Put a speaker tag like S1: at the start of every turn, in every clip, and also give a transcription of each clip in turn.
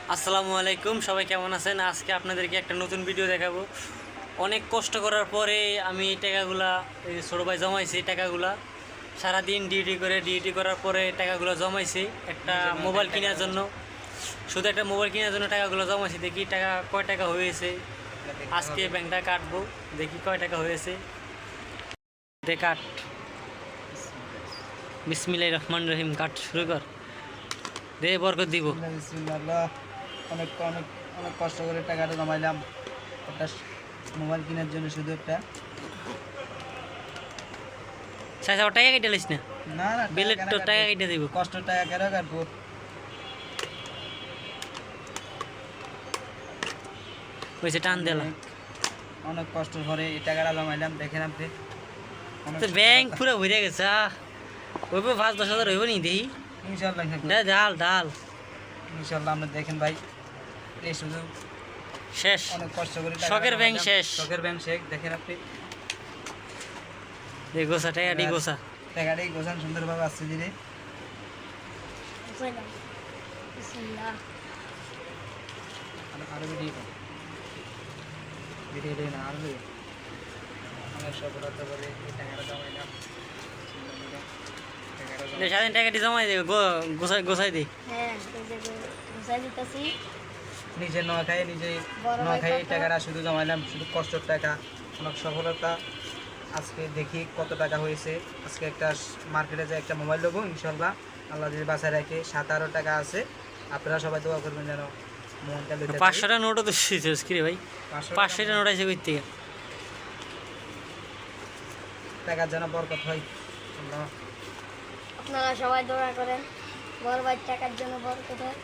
S1: আসসালামু আলাইকুম, সবাই কেমন আছেন? আজকে আপনাদেরকে একটা নতুন ভিডিও দেখাবো। অনেক কষ্ট করার পরে আমি টাকাগুলা, এই যে ছোটো ভাই জমাইছি টাকাগুলা, সারাদিন ডিউটি করার পরে টাকাগুলো জমাইছি একটা মোবাইল কেনার জন্য। শুধু একটা মোবাইল কেনার জন্য টাকাগুলো জমাইছি। দেখি টাকা কয় টাকা হয়েছে। আজকে ব্যাংকটা কাটবো, দেখি কয় টাকা হয়েছে। কাট। বিসমিল্লাহির রহমানির রহিম। কাট শুরু কর, দে বরকত দিব।
S2: বিসমিল্লাহ। অনেক অনেক অনেক কষ্ট করে টাকাটা জমাইলাম একটা মোবাইল কেনার জন্য। শুধু একটা
S1: টাকা কেটে লিস না,
S2: না না
S1: বিলের তো টাকা কেটে দিব।
S2: কষ্ট টাকা কেন কাটবো?
S1: হয়েছে, টান দিলাম।
S2: অনেক কষ্টের পরে এই টাকাটা জমাইলাম। দেখেন আপনি,
S1: ব্যাংক পুরো ভরে গেছে। ওই 5-10 হাজার হইব নি দেখি।
S2: ইনশাল্লাহ
S1: ডাল ডাল
S2: ইনশাল্লাহ আপনি দেখেন ভাই, এই শুধু
S1: শেষ।
S2: অনেক কষ্ট করে
S1: শখের ব্যাংক শেষ।
S2: শখের ব্যাংক শেষ। দেখেন আপনি
S1: গোসা টাকা গোসা
S2: টাকাটাই গোছান সুন্দরভাবে আসছে দিদি। আরো ভিডিও না আরো অনেক সফলতা করে এই টাকাটা জমাইলাম।
S1: স্বাধীন টাকাটি জমাই দে, গোসাই দিই।
S2: নিজে নোয়াখাই টাকাটা শুধু জমাইলাম, শুধু কষ্টের টাকা। অনেক সফলতা। আজকে দেখি কত টাকা হয়েছে। আজকে একটা মার্কেটে যে একটা মোবাইল নেবো ইনশাল্লাহ, আল্লাহ যদি বাসায় রাখে। 17 টাকা আছে। আপনারা সবাই দোয়া করবেন যেন মোবাইলটা লইতে পারি।
S1: 500টা নোটও তো শিখছিস কি রে ভাই? 500টা নোট আছে কই থেকে?
S2: টাকার যেন বরকত হয়।
S3: আপনারা সবাই দোয়া করেন, বড় ভাই টাকার জন্য বরকত হয়।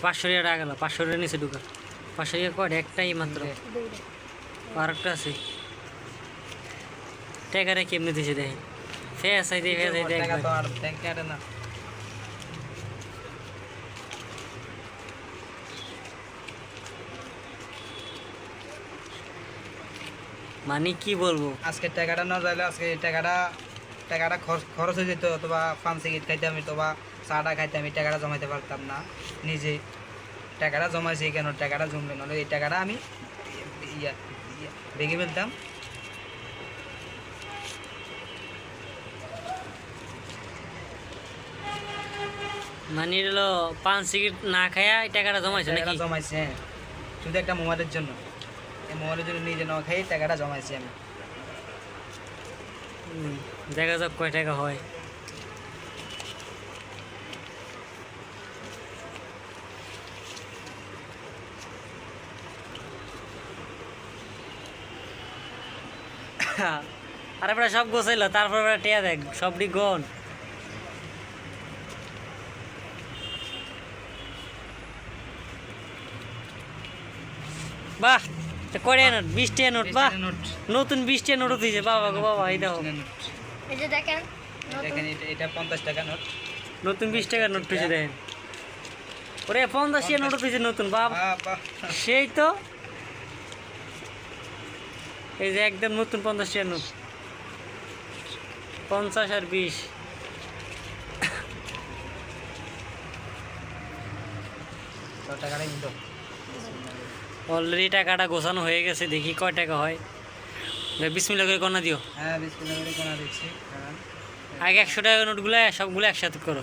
S1: 500 টাকা গেল, 500 টাকা নিচে ঢুকা। 500 টাকা কয়? একটাই মাত্র, আরেকটা আছে। টাকাটা কেমনে দিছে দেখেন। ফেস আই দেখ
S2: টাকা তো আর ব্যাংকে আরে না।
S1: মানে কি বলবো,
S2: আজকে টাকাটা না যাইলে আজকে টাকাটা খরচ হয়ে যেত, অথবা পান সিগারেট খাইতাম, অথবা চাটা খাইতাম। এই টাকাটা জমাইতে পারতাম না। নিজে টাকাটা জমাইছি কেন, টাকাটা জমবে, নাহলে এই টাকাটা আমি ভেঙে ফেলতাম।
S1: মানে হলো পান সিগারেট না খায়া এই টাকাটা জমাইছে নাকি?
S2: জমাইছে, হ্যাঁ, শুধু একটা মোবাইলের জন্য। এই মোবাইলের জন্য নিজে না খাই টাকাটা জমাইছি আমি।
S1: দেখা যাক কয় টাকা হয়। আরে প্রায় সব গোছাইলো, তারপর টিয়া দেখ সবটি গন। বাহ, কয়টা নোট? 20 টাকা নোট। বাহ, নতুন 20 টাকা নোট দিয়েছে। বাবা গো বাবা, এই দেখো,
S3: এই যে দেখেন,
S2: দেখেন এটা 50 টাকা নোট।
S1: নতুন 20 টাকার নোট পেয়েছে দেখেন। ওরে 50 টাকা নোট দিয়েছে নতুন। বাবা সেই তো, এই যে একদম নতুন 50 টাকার নোট। 50 আর 20
S2: টাকাটাই নিত।
S1: অলরেডি টাকাটা গোছানো হয়ে গেছে। দেখি কয় টাকা হয়। বিসমিল্লাহ করে কনা দিও।
S2: হ্যাঁ, বিসমিল্লাহ করে কোনা দিচ্ছি।
S1: আগে 100 টাকার নোটগুলো সবগুলো একসাথে করো।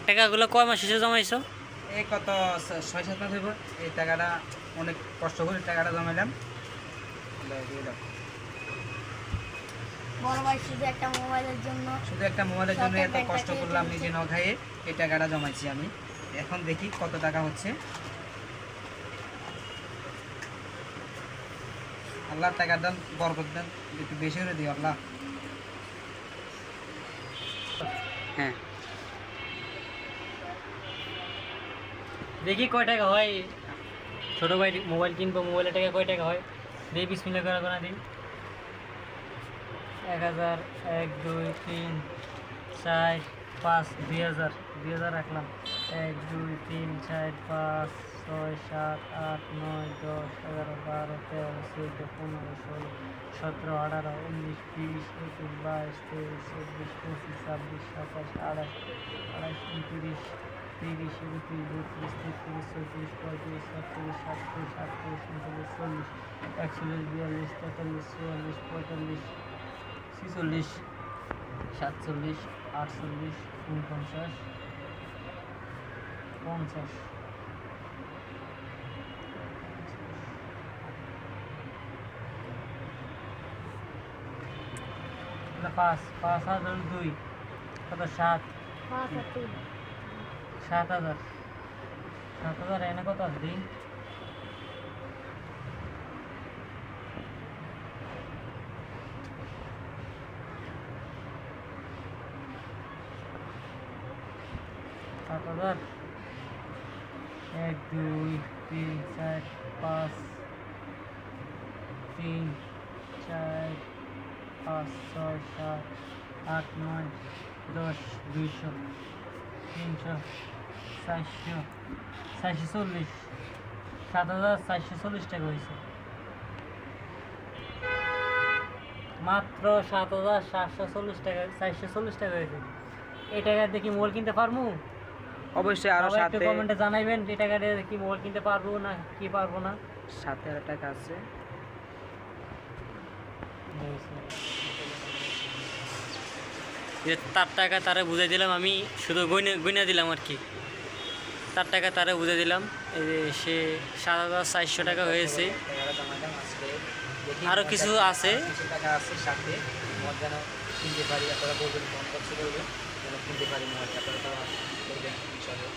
S1: টাকাগুলো কয় মাস শেষে জমাইছো?
S2: এই কত 6-7 মাস হইব। এই টাকাটা অনেক কষ্ট করে টাকাটা জমাইলাম।
S3: বড় ভাই শুধু একটা মোবাইলের জন্য
S2: এত কষ্ট করলাম, নিজে না খাইয়ে এই টাকাটা জমাইছি আমি। এখন দেখি কত টাকা হচ্ছে। আল্লাহ টাকার দান বরকত দেন, একটু বেশি করে দিও আল্লাহ।
S1: হ্যাঁ, দেখি কয় টাকা হয়। ছোটো ভাই মোবাইল কিনবো, মোবাইলের টাকা কয় টাকা হয় দেখি। বিসমিল্লাহ করে গোনা দিই। 1000, 1, 2, 3, 4, 5, 2000 রাখলাম। 1 2 3 4 5 6 7 8 9 10 11 12 13 14 15 16 17 18 19 20 21 22 23 24 25 26 27 28 29 30 31 32 33 34 35 36 37 38 39 40 41 42 43 44 46 47 48 50 5 5,000 2 কত 7
S3: 5 আর 3
S1: 7,000 7,000 এনে কত আছে দিন সাত হাজার 1 2 3 4 5 3 4 5 6 7 8 9 10 200 300 400 440 7,440 টাকা হয়েছে মাত্র 7,740 টাকা 440 টাকা হয়েছে এই টাকা দেখি মোবাইল কিনতে পারবো
S2: অবশ্যই আরো
S1: সবাই একটু
S2: সাথে
S1: কমেন্টে জানাইবেন এই টাকা দিয়ে কি মোবাইল কিনতে পারবো না কি পারবো না
S2: সাথে আর টাকা আছে।
S1: তার টাকা তারা বুঝাই দিলাম আমি শুধু গইনা দিলাম আর কি তার টাকা তারা বুঝাই দিলাম এই যে সে 7,400 টাকা হয়েছে আরো কিছু আছে
S2: কিছু টাকা আছে সাথে মোবাইল যেন কিনতে পারি, আপনারা বলবেন কমেন্ট বক্সে বলবেন যেন কিনতে পারি মোবাইল, আপনারা তো বলবেন ইনশাআল্লাহ।